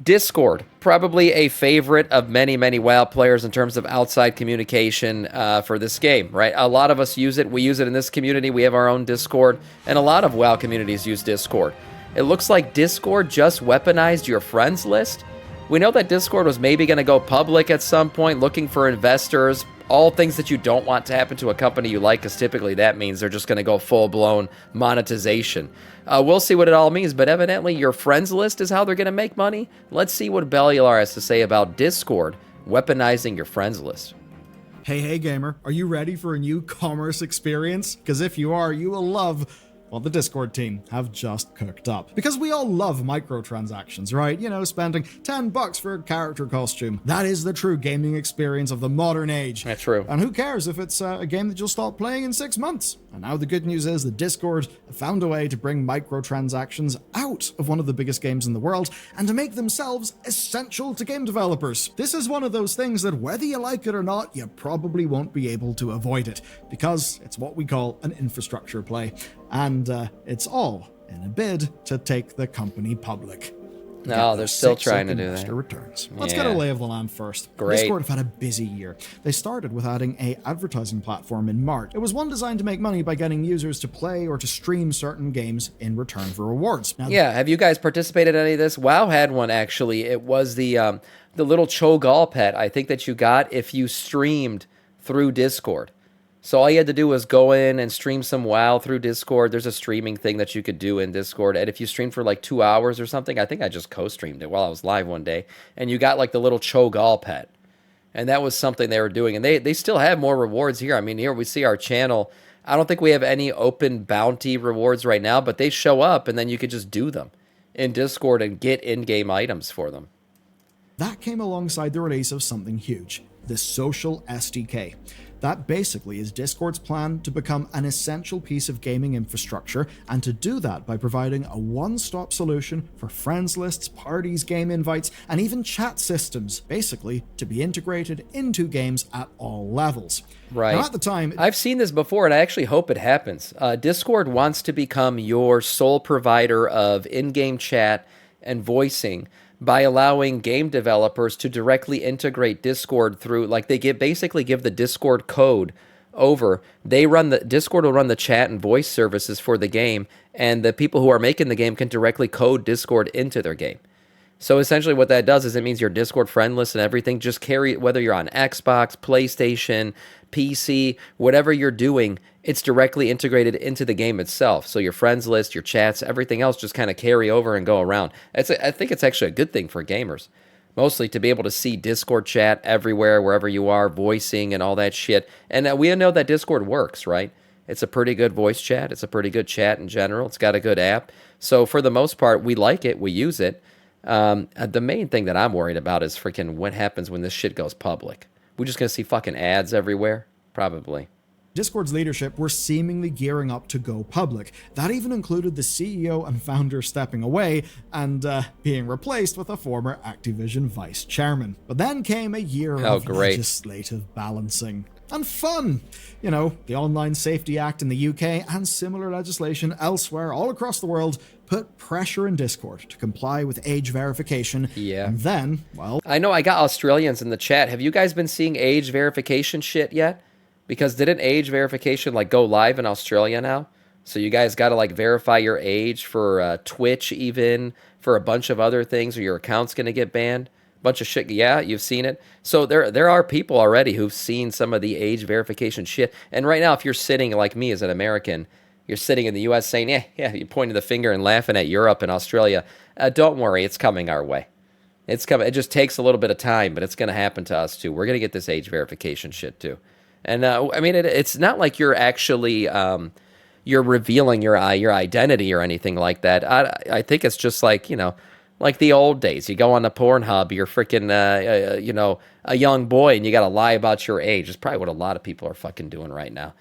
Discord, probably a favorite of many, many WoW players in terms of outside communication for this game, right? A lot of us use it. We use it in this community. We have our own Discord, and a lot of WoW communities use Discord. It looks like Discord just weaponized your friends list. We know that Discord was maybe going to go public at some point, looking for investors, all things that you don't want to happen to a company you like, because typically that means they're just going to go full-blown monetization. We'll see what it all means, but evidently your friends list is how they're going to make money. Let's see what Bellular has to say about Discord weaponizing your friends list. Hey gamer, are you ready for a new commerce experience? Because if you are, you will love what the Discord team have just cooked up. Because we all love microtransactions, right? You know, spending $10 for a character costume. That is the true gaming experience of the modern age. That's true. And who cares if it's a game that you'll stop playing in 6 months? And now the good news is that Discord found a way to bring microtransactions out of one of the biggest games in the world and to make themselves essential to game developers. This is one of those things that whether you like it or not, you probably won't be able to avoid it, because it's what we call an infrastructure play. And it's all in a bid to take the company public. No, they're still trying to do that. Returns. Let's get a lay of the land first. Great. Discord have had a busy year. They started with adding an advertising platform in March. It was one designed to make money by getting users to play or to stream certain games in return for rewards. Now, yeah, have you guys participated in any of this? WoW had one, actually. It was the little Cho'Gall pet, I think, that you got if you streamed through Discord. So all you had to do was go in and stream some WoW through Discord. There's a streaming thing that you could do in Discord. And if you streamed for like 2 hours or something, I think I just co-streamed it while I was live one day. And you got like the little Cho'Gall pet. And that was something they were doing. And they still have more rewards here. I mean, here we see our channel. I don't think we have any open bounty rewards right now, but they show up and then you could just do them in Discord and get in-game items for them. That came alongside the release of something huge, the Social SDK. That basically is Discord's plan to become an essential piece of gaming infrastructure, and to do that by providing a one-stop solution for friends lists, parties, game invites, and even chat systems, basically to be integrated into games at all levels. Right. Now, at the time, I've seen this before, and I actually hope it happens. Discord wants to become your sole provider of in-game chat and voicing by allowing game developers to directly integrate Discord through, like they basically give the Discord code over. Discord will run the chat and voice services for the game, and the people who are making the game can directly code Discord into their game. So essentially what that does is it means your Discord friend list and everything just carry, whether you're on Xbox, PlayStation, PC, whatever you're doing, it's directly integrated into the game itself. So your friends list, your chats, everything else just kind of carry over and go around. I think it's actually a good thing for gamers, mostly to be able to see Discord chat everywhere, wherever you are, voicing and all that shit. And we know that Discord works, right? It's a pretty good voice chat. It's a pretty good chat in general. It's got a good app. So for the most part, we like it. We use it. The main thing that I'm worried about is freaking what happens when this shit goes public. We're just going to see fucking ads everywhere? Probably. Discord's leadership were seemingly gearing up to go public. That even included the CEO and founder stepping away and being replaced with a former Activision vice chairman. But then came a year of legislative balancing. And fun! You know, the Online Safety Act in the UK and similar legislation elsewhere all across the world put pressure in Discord to comply with age verification. Yeah. And then, well... I know I got Australians in the chat. Have you guys been seeing age verification shit yet? Because didn't age verification like go live in Australia now? So you guys got to like verify your age for Twitch, even for a bunch of other things, or your account's going to get banned. Bunch of shit. Yeah, you've seen it. So there are people already who've seen some of the age verification shit. And right now, if you're sitting like me as an American, you're sitting in the U.S. saying, yeah, you're pointing the finger and laughing at Europe and Australia. Don't worry, it's coming our way. It's coming. It just takes a little bit of time, but it's going to happen to us too. We're going to get this age verification shit too. And I mean, it's not like you're actually you're revealing your identity or anything like that. I think it's just like, you know, like the old days. You go on the Pornhub, you're freaking a young boy, and you got to lie about your age. It's probably what a lot of people are fucking doing right now.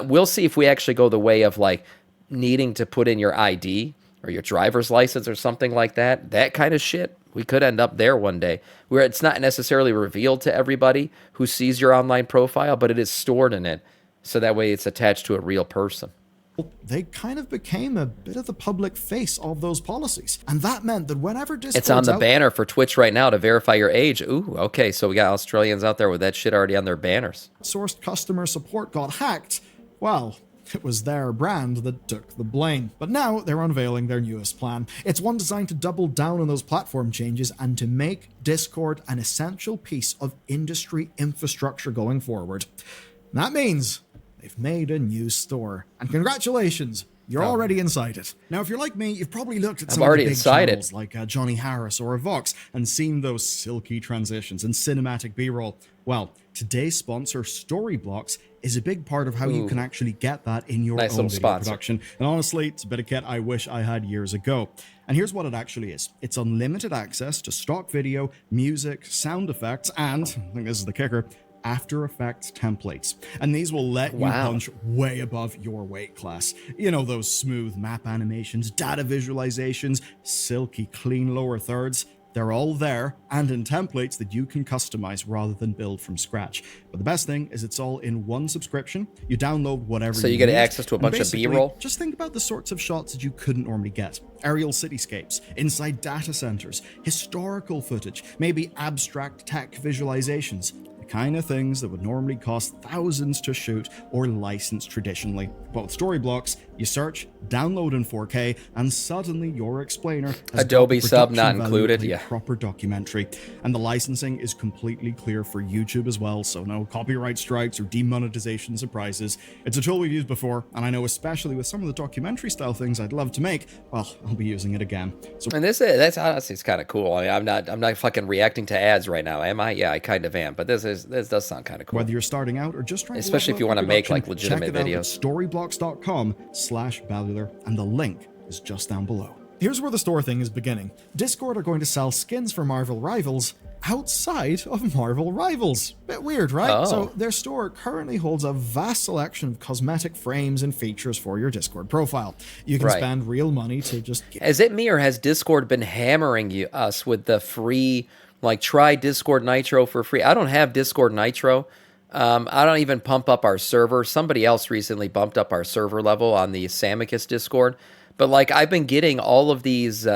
We'll see if we actually go the way of like needing to put in your ID or your driver's license or something like that. That kind of shit. We could end up there one day where it's not necessarily revealed to everybody who sees your online profile, but it is stored in it. So that way it's attached to a real person. they kind of became a bit of the public face of those policies. And that meant that whenever Discord's It's on the banner for Twitch right now to verify your age. Ooh, okay, so we got Australians out there with that shit already on their banners. outsourced customer support got hacked, well, it was their brand that took the blame. But now they're unveiling their newest plan. It's one designed to double down on those platform changes and to make Discord an essential piece of industry infrastructure going forward. And that means they've made a new store. And congratulations, you're already inside it. Now, if you're like me, you've probably looked at some of the big channels like Johnny Harris or Vox and seen those silky transitions and cinematic B-roll. Well, today's sponsor, Storyblocks, is a big part of how you can actually get that in your own video production. And honestly, it's a bit of kit I wish I had years ago. And here's what it actually is. It's unlimited access to stock video, music, sound effects, and, I think this is the kicker, After Effects templates. And these will let you punch way above your weight class. You know, those smooth map animations, data visualizations, silky clean lower thirds. They're all there and in templates that you can customize rather than build from scratch. But the best thing is it's all in one subscription. You download whatever so you get access to a bunch of B-roll. Just think about the sorts of shots that you couldn't normally get. Aerial cityscapes, inside data centers, historical footage, maybe abstract tech visualizations. The kind of things that would normally cost thousands to shoot or license traditionally. But with Storyblocks, you search, download in 4K, and suddenly your explainer has Adobe sub not included, proper documentary. And the licensing is completely clear for YouTube as well, so no copyright strikes or demonetization surprises. It's a tool we've used before, and I know especially with some of the documentary style things I'd love to make, well, I'll be using it again. So, and that's honestly, it's kind of cool. I mean, I'm not fucking reacting to ads right now, am I? Yeah, I kind of am, but this does sound kind of cool. Whether you're starting out or just trying to especially if you want to make like legitimate videos. Storyblocks.com/Balular, and the link is just down below. Here's where the store thing is beginning. Discord are going to sell skins for Marvel Rivals outside of Marvel Rivals. Bit weird, right? Oh. So their store currently holds a vast selection of cosmetic frames and features for your Discord profile. You can spend real money to just Is it me or has Discord been hammering us with the free, like, try Discord Nitro for free? I don't have Discord Nitro. I don't even pump up our server. Somebody else recently bumped up our server level on the Samiccus Discord. But, like, I've been getting all of these,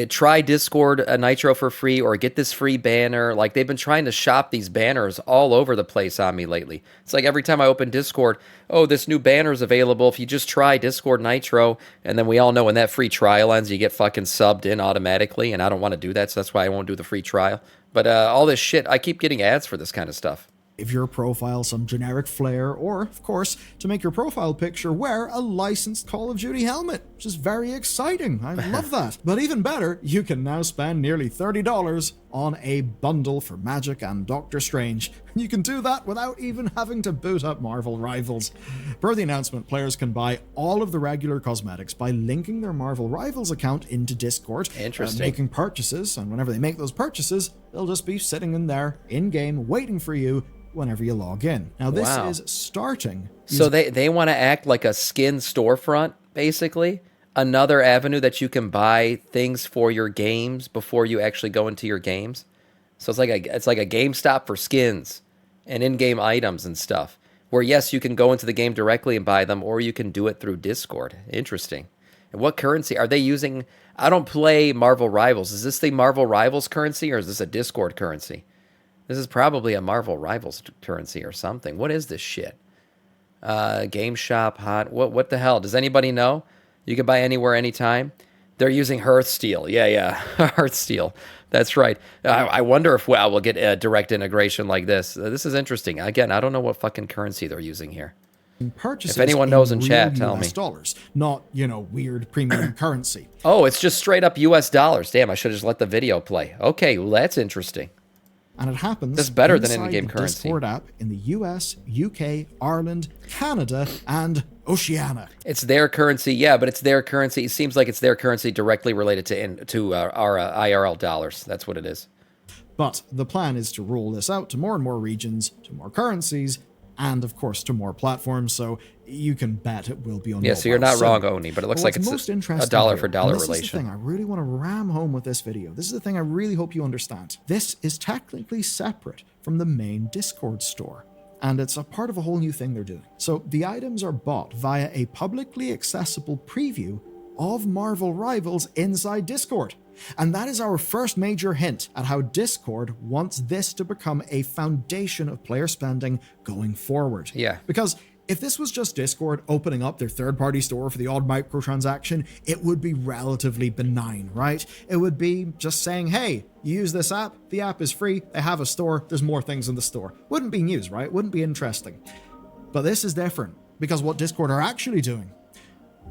try Discord Nitro for free or get this free banner. Like, they've been trying to shop these banners all over the place on me lately. It's like every time I open Discord, oh, this new banner is available if you just try Discord Nitro. And then we all know when that free trial ends, you get fucking subbed in automatically. And I don't want to do that, so that's why I won't do the free trial. But all this shit, I keep getting ads for this kind of stuff. Give your profile some generic flair, or, of course, to make your profile picture, wear a licensed Call of Duty helmet, which is very exciting. I love that. But even better, you can now spend nearly $30 on a bundle for Magic and Doctor Strange. You can do that without even having to boot up Marvel Rivals. Per the announcement, players can buy all of the regular cosmetics by linking their Marvel Rivals account into Discord, making purchases, and whenever they make those purchases, they'll just be sitting in there, in-game, waiting for you whenever you log in. Now, this is starting. So they want to act like a skin storefront, basically. Another avenue that you can buy things for your games before you actually go into your games. So it's like a GameStop for skins and in-game items and stuff. Where, yes, you can go into the game directly and buy them, or you can do it through Discord. Interesting. And what currency are they using? I don't play Marvel Rivals. Is this the Marvel Rivals currency, or is this a Discord currency? This is probably a Marvel Rivals currency or something. What is this shit? Game Shop, hot. What the hell? Does anybody know? You can buy anywhere, anytime. They're using Hearthsteel. Yeah, Hearthsteel. That's right. I wonder if WoW will get a direct integration like this. This is interesting. Again, I don't know what fucking currency they're using here. Purchases if anyone knows in chat, tell me. Dollars, not, weird premium currency. Oh, it's just straight up US dollars. Damn, I should have just let the video play. Okay, well, that's interesting. And it happens that's better than in-game currency. Discord app in the US, UK, Ireland, Canada, and Oceania. It's their currency, yeah, but it's their currency. It seems like it's their currency directly related to our IRL dollars. That's what it is. But the plan is to roll this out to more and more regions, to more currencies, and of course to more platforms, so you can bet it will be on mobile. So you're not wrong, Oni, but it looks like it's a dollar for dollar relation. This is the thing I really want to ram home with this video. This is the thing I really hope you understand. This is technically separate from the main Discord store. and it's a part of a whole new thing they're doing. So the items are bought via a publicly accessible preview of Marvel Rivals inside Discord. And that is our first major hint at how Discord wants this to become a foundation of player spending going forward. Yeah. Because if this was just Discord opening up their third-party store for the odd microtransaction, it would be relatively benign, right? It would be just saying, hey, you use this app, the app is free, they have a store, there's more things in the store. Wouldn't be news, right? Wouldn't be interesting. But this is different, because what Discord are actually doing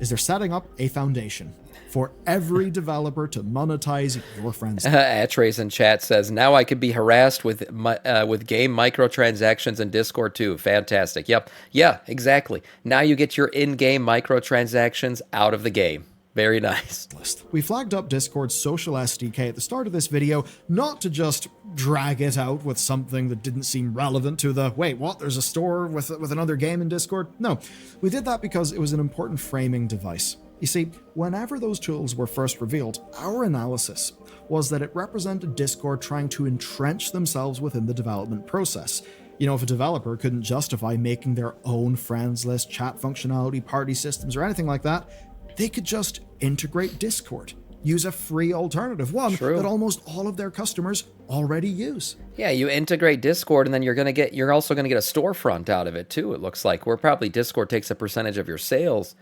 is they're setting up a foundation for every developer to monetize your friends. Atrace in chat says, now I could be harassed with game microtransactions in Discord too. Fantastic. Yep. Yeah, exactly. Now you get your in-game microtransactions out of the game. Very nice. We flagged up Discord's social SDK at the start of this video, not to just drag it out with something that didn't seem relevant to the, wait, what, there's a store with another game in Discord? No, we did that because it was an important framing device. You see, whenever those tools were first revealed, our analysis was that it represented Discord trying to entrench themselves within the development process. You know, if a developer couldn't justify making their own friends list, chat functionality, party systems, or anything like that, they could just integrate Discord, use a free alternative, one that almost all of their customers already use. Yeah, you integrate Discord, and then you're also gonna get a storefront out of it too. It looks like, where probably Discord takes a percentage of your sales.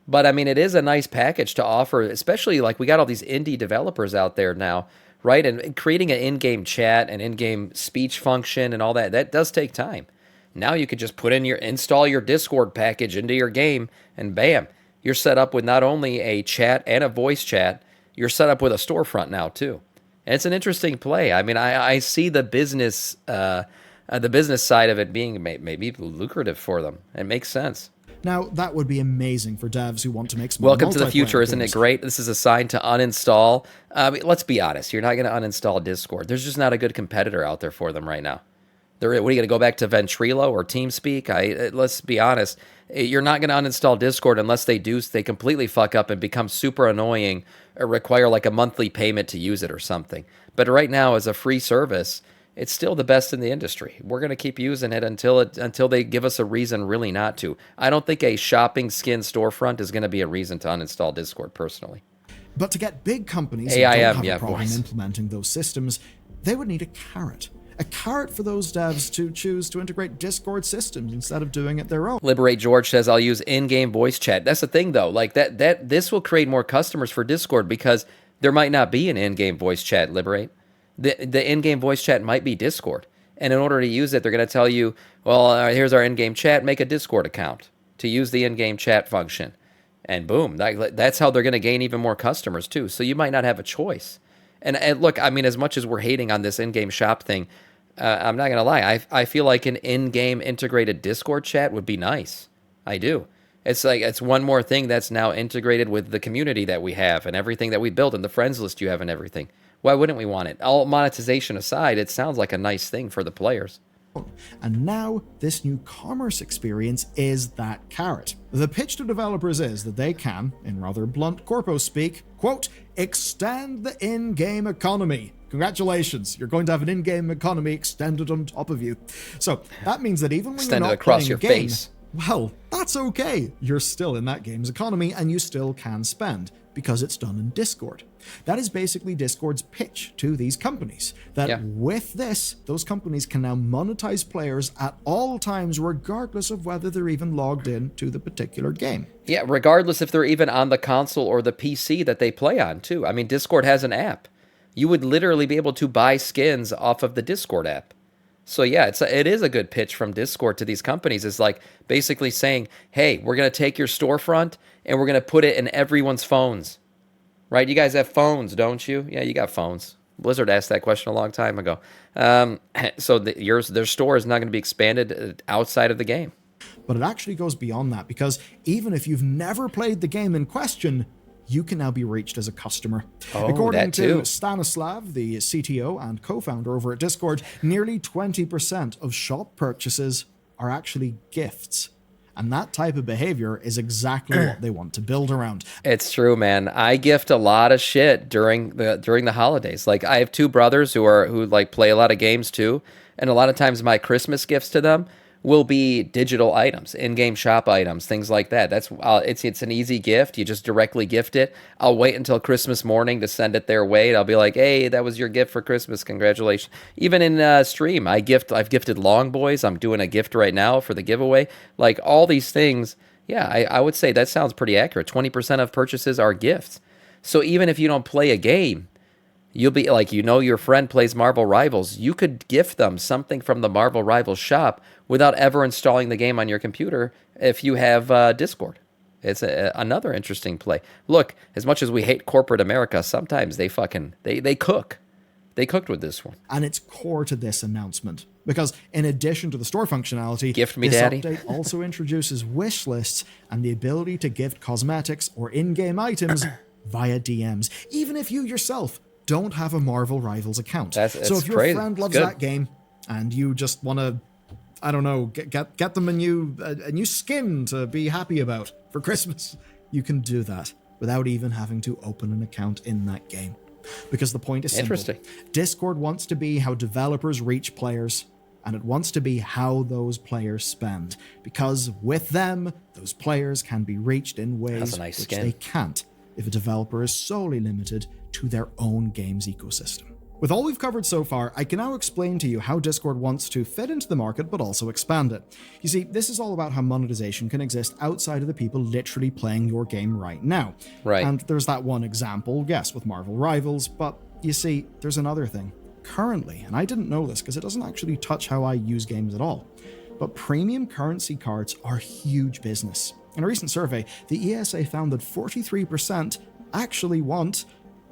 But I mean, it is a nice package to offer, especially like we got all these indie developers out there now, right? And creating an in-game chat and in-game speech function and all that does take time. Now you could just install your Discord package into your game, and bam, you're set up with not only a chat and a voice chat, you're set up with a storefront now too. And it's an interesting play. I mean, I see the business side of it being maybe lucrative for them. It makes sense. Now, that would be amazing for devs who want to make small Welcome to the future, isn't it great? This is a sign to uninstall. Let's be honest, you're not going to uninstall Discord. There's just not a good competitor out there for them right now. What are you going to go back to Ventrilo or TeamSpeak? Let's be honest. You're not going to uninstall Discord unless they completely fuck up and become super annoying or require like a monthly payment to use it or something. But right now, as a free service, it's still the best in the industry. We're going to keep using it until they give us a reason really not to. I don't think a shopping skin storefront is going to be a reason to uninstall Discord personally. But to get big companies who AIM, don't have a problem implementing those systems, they would need a carrot. A carrot for those devs to choose to integrate Discord systems instead of doing it their own. Liberate George says, I'll use in-game voice chat. That's the thing, though. Like this will create more customers for Discord because there might not be an in-game voice chat, Liberate. The in-game voice chat might be Discord. And in order to use it, they're going to tell you, well, here's our in-game chat. Make a Discord account to use the in-game chat function. And boom, that's how they're going to gain even more customers, too. So you might not have a choice. And look, I mean, as much as we're hating on this in-game shop thing, I'm not going to lie. I feel like an in-game integrated Discord chat would be nice. I do. It's like it's one more thing that's now integrated with the community that we have and everything that we build and the friends list you have and everything. Why wouldn't we want it? All monetization aside, it sounds like a nice thing for the players. And now, this new commerce experience is that carrot. The pitch to developers is that they can, in rather blunt corpo speak, quote, extend the in-game economy. Congratulations, you're going to have an in-game economy extended on top of you. So that means that even when extended you're not across playing your a game, face. Well, that's okay. You're still in that game's economy and you still can spend because it's done in Discord. That is basically Discord's pitch to these companies, that with this, those companies can now monetize players at all times, regardless of whether they're even logged in to the particular game. Yeah, regardless if they're even on the console or the PC that they play on, too. I mean, Discord has an app. You would literally be able to buy skins off of the Discord app. So yeah, it is a good pitch from Discord to these companies. It's like basically saying, hey, we're going to take your storefront and we're going to put it in everyone's phones. Right? You guys have phones, don't you? Yeah, you got phones. Blizzard asked that question a long time ago. So their store is not going to be expanded outside of the game. But it actually goes beyond that, because even if you've never played the game in question, you can now be reached as a customer. According to Stanislav, the CTO and co-founder over at Discord, nearly 20% of shop purchases are actually gifts. And that type of behavior is exactly what they want to build around. It's true, man. I gift a lot of shit during the holidays. Like, I have two brothers who like play a lot of games too, and a lot of times my Christmas gifts to them will be digital items, in-game shop items, things like that. That's it's an easy gift. You just directly gift it. I'll wait until Christmas morning to send it their way. I'll be like, "Hey, that was your gift for Christmas. Congratulations!" Even in stream, I've gifted Long Boys. I'm doing a gift right now for the giveaway. Like all these things. Yeah, I would say that sounds pretty accurate. 20% of purchases are gifts. So even if you don't play a game, you'll be like, your friend plays Marvel Rivals. You could gift them something from the Marvel Rivals shop without ever installing the game on your computer if you have Discord. It's another interesting play. Look, as much as we hate corporate America, sometimes they cook. They cooked with this one. And it's core to this announcement. Because in addition to the store functionality, Gift me, this Daddy. update also introduces wish lists and the ability to gift cosmetics or in-game items via DMs, even if you yourself don't have a Marvel Rivals account. So if your crazy. friend loves that game and you just want to, I don't know, get them a new skin to be happy about for Christmas, you can do that without even having to open an account in that game. Because the point is simple. Interesting. Discord wants to be how developers reach players, and it wants to be how those players spend. Because with them, those players can be reached in ways which they can't if a developer is solely limited to their own game's ecosystem. With all we've covered so far, I can now explain to you how Discord wants to fit into the market but also expand it. You see, this is all about how monetization can exist outside of the people literally playing your game right now. Right. And there's that one example, yes, with Marvel Rivals, but you see, there's another thing. Currently, and I didn't know this because it doesn't actually touch how I use games at all, but premium currency cards are huge business. In a recent survey, the ESA found that 43% actually want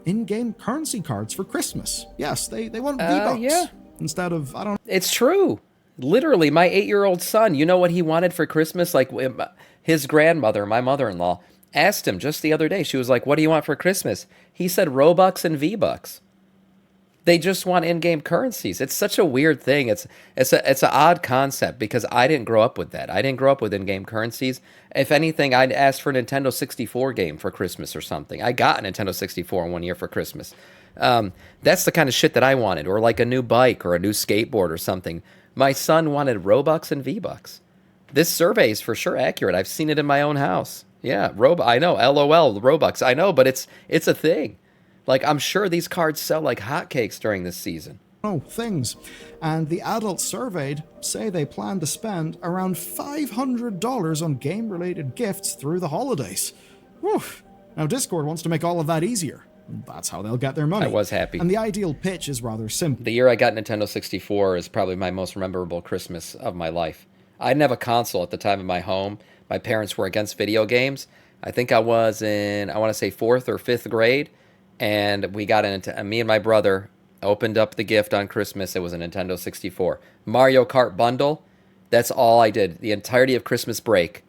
in-game currency cards for Christmas. Yes, they want V-Bucks instead of, I don't know. It's true. Literally, my 8-year-old son, you know what he wanted for Christmas? Like, his grandmother, my mother-in-law, asked him just the other day. She was like, "What do you want for Christmas?" He said Robux and V-Bucks. They just want in-game currencies. It's such a weird thing. It's an odd concept because I didn't grow up with that. I didn't grow up with in-game currencies. If anything, I'd asked for a Nintendo 64 game for Christmas or something. I got a Nintendo 64 one year for Christmas. That's the kind of shit that I wanted, or like a new bike or a new skateboard or something. My son wanted Robux and V-Bucks. This survey is for sure accurate. I've seen it in my own house. Yeah, I know, LOL, Robux. I know, but it's a thing. Like, I'm sure these cards sell like hotcakes during this season. Things. And the adults surveyed say they plan to spend around $500 on game-related gifts through the holidays. Whew. Now, Discord wants to make all of that easier. That's how they'll get their money. I was happy. And the ideal pitch is rather simple. The year I got Nintendo 64 is probably my most memorable Christmas of my life. I didn't have a console at the time in my home. My parents were against video games. I think I was in, I want to say 4th or 5th grade. And we got into, me and my brother opened up the gift on Christmas. It was a Nintendo 64. Mario Kart bundle. That's all I did. The entirety of Christmas break.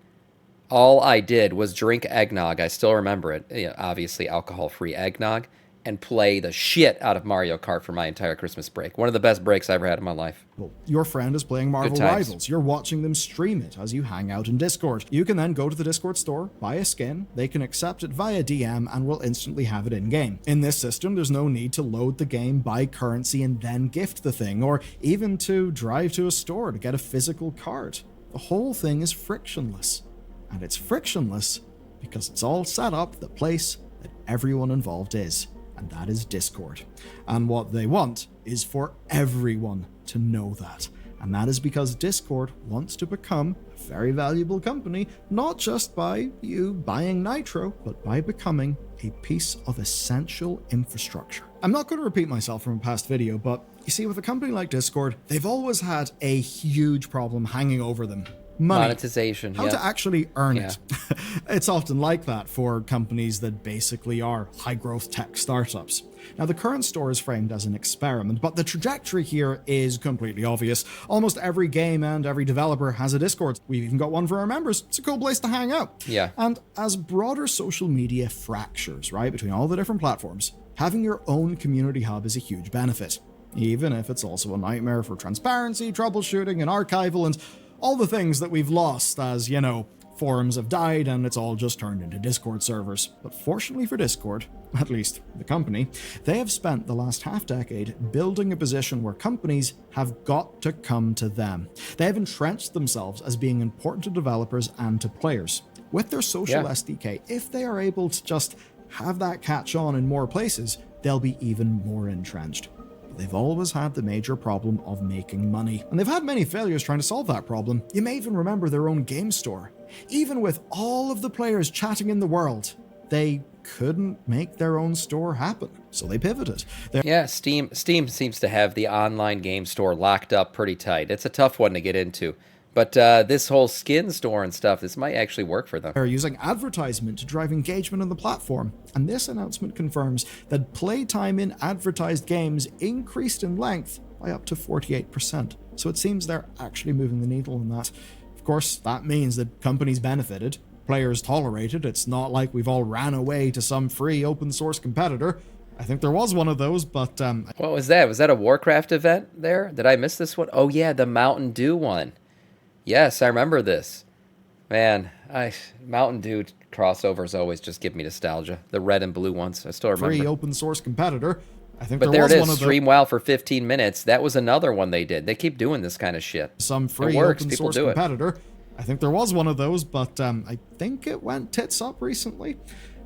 All I did was drink eggnog. I still remember it. Obviously alcohol-free eggnog. And play the shit out of Mario Kart for my entire Christmas break. One of the best breaks I ever had in my life. Well, your friend is playing Marvel Rivals. You're watching them stream it as you hang out in Discord. You can then go to the Discord store, buy a skin, they can accept it via DM, and will instantly have it in-game. In this system, there's no need to load the game, buy currency, and then gift the thing, or even to drive to a store to get a physical card. The whole thing is frictionless. And it's frictionless because it's all set up the place that everyone involved is. And that is Discord. And what they want is for everyone to know that. And that is because Discord wants to become a very valuable company, not just by you buying Nitro, but by becoming a piece of essential infrastructure. I'm not going to repeat myself from a past video, but you see, with a company like Discord, they've always had a huge problem hanging over them. Money. Monetization. How to actually earn it. It's often like that for companies that basically are high-growth tech startups. Now, the current store is framed as an experiment, but the trajectory here is completely obvious. Almost every game and every developer has a Discord. We've even got one for our members. It's a cool place to hang out. Yeah. And as broader social media fractures, right, between all the different platforms, having your own community hub is a huge benefit, even if it's also a nightmare for transparency, troubleshooting, and archival, and all the things that we've lost as, Forums have died and it's all just turned into Discord servers. But fortunately for Discord, at least the company, they have spent the last half-decade building a position where companies have got to come to them. They have entrenched themselves as being important to developers and to players. With their social SDK, if they are able to just have that catch on in more places, they'll be even more entrenched. They've always had the major problem of making money. And they've had many failures trying to solve that problem. You may even remember their own game store. Even with all of the players chatting in the world, they couldn't make their own store happen. So they pivoted. Yeah, Steam seems to have the online game store locked up pretty tight. It's a tough one to get into. But this whole skin store and stuff, this might actually work for them. They're using advertisement to drive engagement on the platform, and this announcement confirms that playtime in advertised games increased in length by up to 48%. So it seems they're actually moving the needle on that. Of course, that means that companies benefited, players tolerated. It's not like we've all ran away to some free open source competitor. I think there was one of those, but... What was that? Was that a Warcraft event there? Did I miss this one? Oh yeah, the Mountain Dew one. Yes, I remember this. Man, Mountain Dew crossovers always just give me nostalgia. The red and blue ones, I still remember. Free open source competitor. I think but there was it is. One of Stream WoW for 15 minutes. That was another one they did. They keep doing this kind of shit. Some free open source competitor. I think there was one of those, but I think it went tits up recently.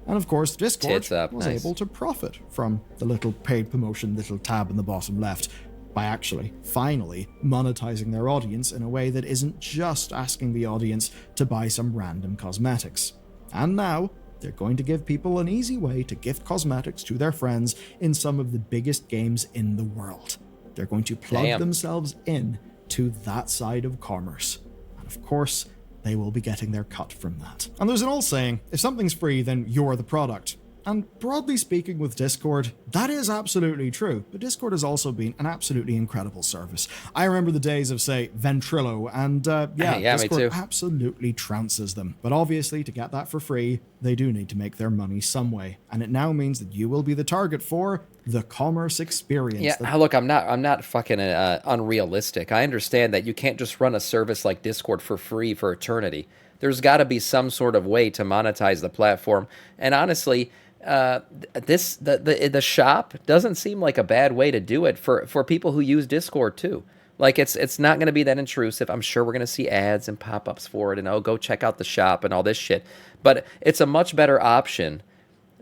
And of course, Discord was able to profit from the little paid promotion, little tab in the bottom left, by actually, finally, monetizing their audience in a way that isn't just asking the audience to buy some random cosmetics. And now, they're going to give people an easy way to gift cosmetics to their friends in some of the biggest games in the world. They're going to plug themselves in to that side of commerce. And of course, they will be getting their cut from that. And there's an old saying, if something's free, then you're the product. And broadly speaking with Discord, that is absolutely true, but Discord has also been an absolutely incredible service. I remember the days of, say, Ventrilo, and Discord absolutely trounces them. But obviously, to get that for free, they do need to make their money some way. And it now means that you will be the target for the commerce experience. Yeah, look, I'm not fucking unrealistic. I understand that you can't just run a service like Discord for free for eternity. There's got to be some sort of way to monetize the platform. And honestly, the shop doesn't seem like a bad way to do it for people who use Discord too. Like it's not going to be that intrusive. I'm sure we're going to see ads and pop-ups for it and go check out the shop and all this shit. But it's a much better option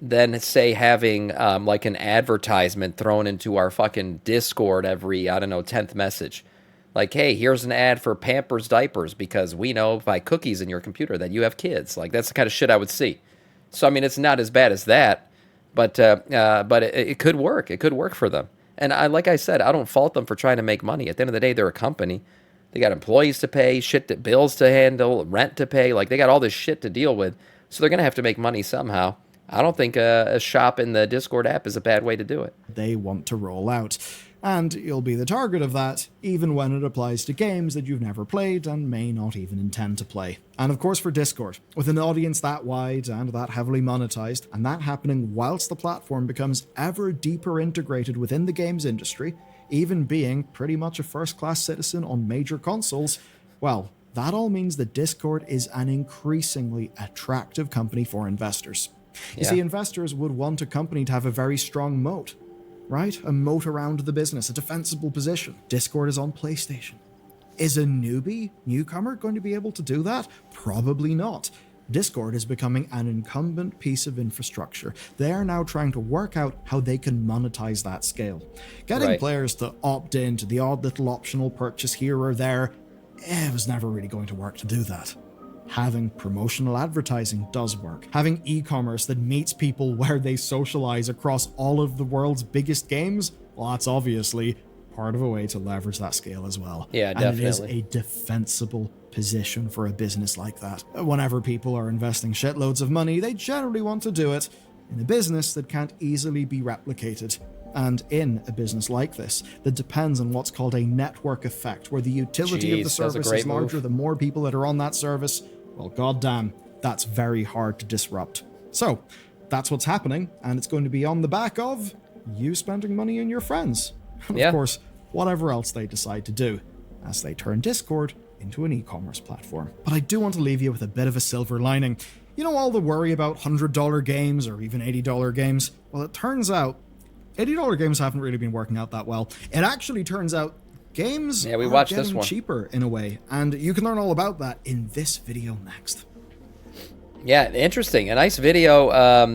than say having like an advertisement thrown into our fucking Discord every 10th message. Like, hey, here's an ad for Pampers diapers because we know by cookies in your computer that you have kids. Like that's the kind of shit I would see. So, I mean, it's not as bad as that, but it could work. It could work for them. And like I said, I don't fault them for trying to make money. At the end of the day, they're a company. They got employees to pay, bills to handle, rent to pay. Like, they got all this shit to deal with. So they're going to have to make money somehow. I don't think a shop in the Discord app is a bad way to do it. They want to roll out. And you'll be the target of that, even when it applies to games that you've never played and may not even intend to play. And of course for Discord, with an audience that wide and that heavily monetized, and that happening whilst the platform becomes ever deeper integrated within the games industry, even being pretty much a first-class citizen on major consoles, well, that all means that Discord is an increasingly attractive company for investors. You see, investors would want a company to have a very strong moat. Right? A moat around the business, a defensible position. Discord is on PlayStation. Is a newcomer going to be able to do that? Probably not. Discord is becoming an incumbent piece of infrastructure. They are now trying to work out how they can monetize that scale. Getting players to opt in to the odd little optional purchase here or there, it was never really going to work to do that. Having promotional advertising does work. Having e-commerce that meets people where they socialize across all of the world's biggest games, well, that's obviously part of a way to leverage that scale as well. Yeah, definitely. And it is a defensible position for a business like that. Whenever people are investing shitloads of money, they generally want to do it in a business that can't easily be replicated. And in a business like this, that depends on what's called a network effect, where the utility of the service is larger, the more people that are on that service, well, goddamn, that's very hard to disrupt. So, that's what's happening, and it's going to be on the back of you spending money on your friends. And of course, whatever else they decide to do, as they turn Discord into an e-commerce platform. But I do want to leave you with a bit of a silver lining. You know, all the worry about $100 games or even $80 games? Well, it turns out $80 games haven't really been working out that well. It actually turns out games we are watched getting this one. cheaper in a way, and you can learn all about that in this video next. Yeah, interesting. A nice video.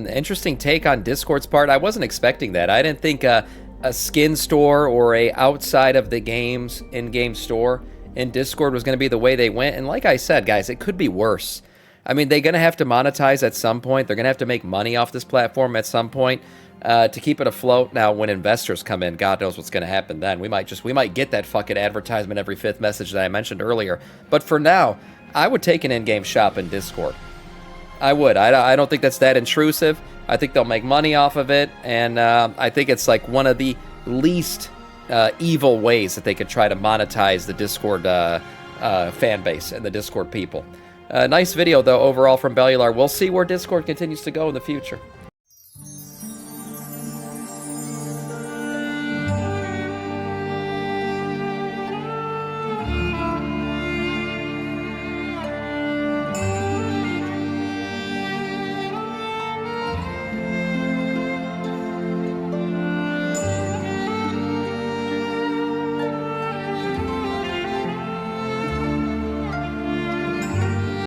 Interesting take on Discord's part. I wasn't expecting that. I didn't think a skin store or a outside of the games in-game store in Discord was going to be the way they went. And like I said, guys, it could be worse. I mean, they're going to have to monetize at some point. They're going to have to make money off this platform at some point to keep it afloat. Now, when investors come in, God knows what's going to happen then. We might get that fucking advertisement every fifth message that I mentioned earlier. But for now, I would take an in-game shop in Discord. I would. I don't think that's that intrusive. I think they'll make money off of it, and I think it's like one of the least evil ways that they could try to monetize the Discord fan base and the Discord people. Nice video, though, overall from Bellular. We'll see where Discord continues to go in the future.